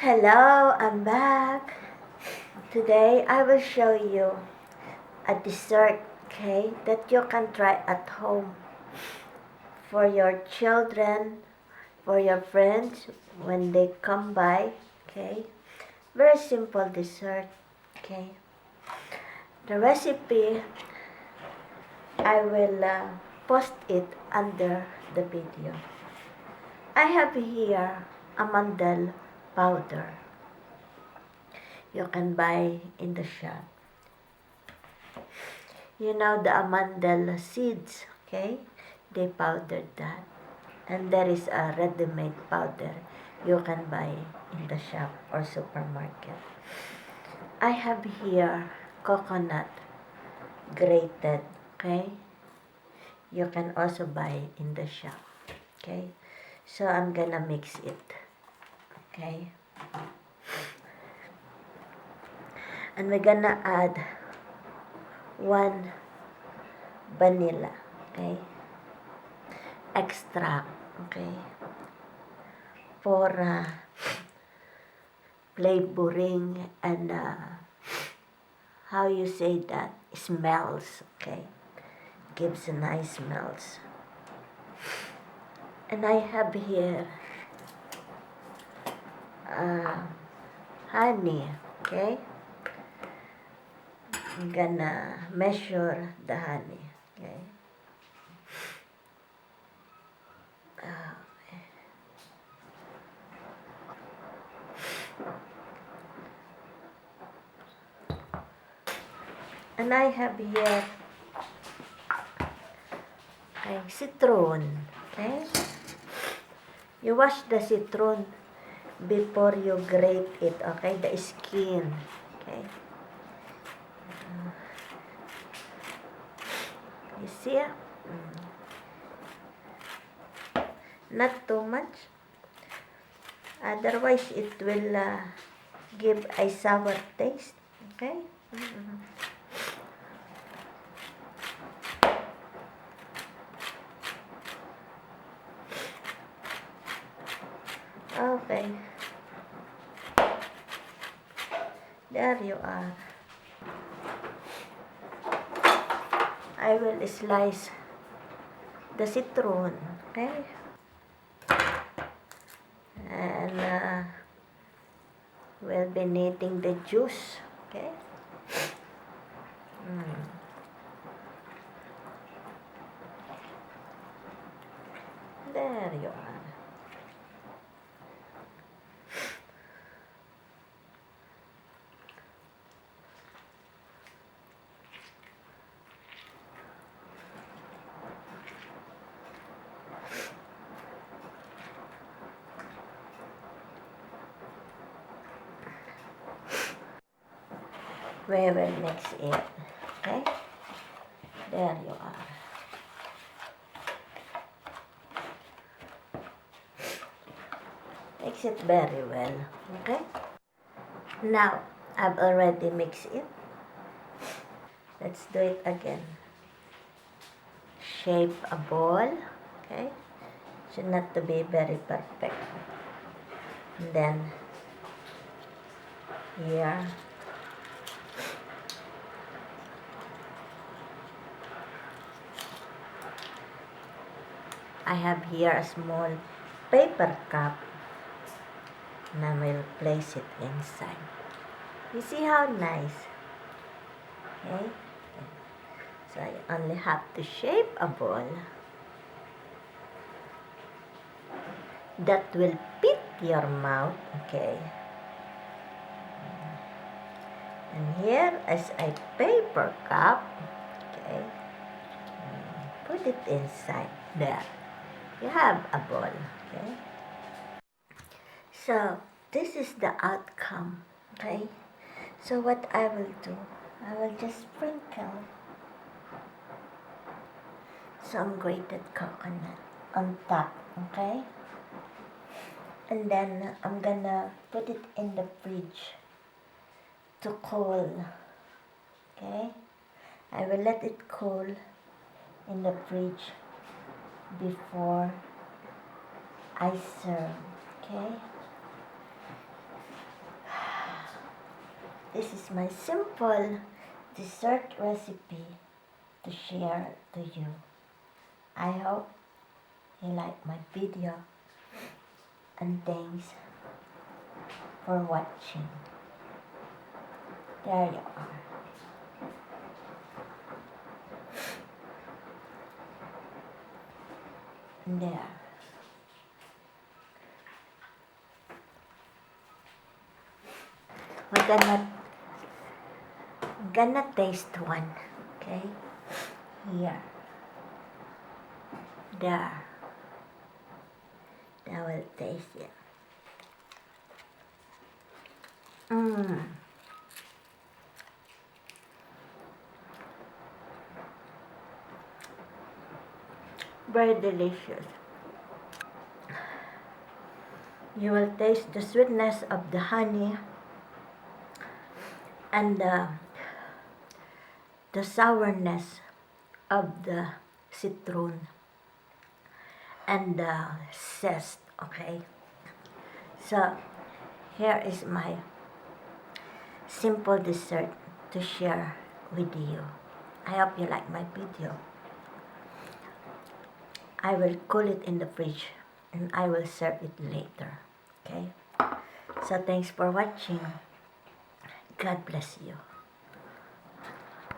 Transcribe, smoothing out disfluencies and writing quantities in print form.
Hello, I'm back. Today I will show you a dessert, okay, that you can try at home for your children, for your friends when they come by, okay. Very simple dessert, okay. The recipe I will post it under the video. I have here Amandel powder. You can buy in the shop. You know the Amandel seeds, okay? They powdered that. And there is a ready-made powder you can buy in the shop or supermarket. I have here coconut grated, okay? You can also buy in the shop, okay? So I'm gonna mix it, okay? And we're gonna add 1 vanilla, okay? Extract, okay? For flavoring and how you say that, smells, okay? Gives a nice smells. And I have here honey, okay? I'm gonna measure the honey, okay? And I have here citroen, okay? You wash the citroen before you grate it, okay? The skin, okay? You see? Not too much. Otherwise, it will give a sour taste, okay? Okay. There you are. I will slice the citroen, okay? And we'll be needing the juice, okay? There you are. We will mix it, okay? There you are. Mix it very well, okay? Now, I've already mixed it. Let's do it again. Shape a ball, okay? Should not to be very perfect. And then, here, I have here a small paper cup, and I will place it inside. You see how nice? Okay? So I only have to shape a ball that will fit your mouth, okay? And here is a paper cup, okay? Put it inside there. You have a ball, okay? So this is the outcome, okay? So what I will do, I will just sprinkle some grated coconut on top, okay? And then I'm gonna put it in the fridge to cool, okay? I will let it cool in the fridge before I serve, okay? This is my simple dessert recipe to share to you. I hope you like my video, and thanks for watching. There you are. There. We're gonna taste one, okay? Here. There. I will taste it. Mmm. Very delicious. You will taste the sweetness of the honey and the sourness of the citroen and the zest, okay? So here is my simple dessert to share with you. I hope you like my video. I will cool it in the fridge and I will serve it later, okay? So thanks for watching. God bless you.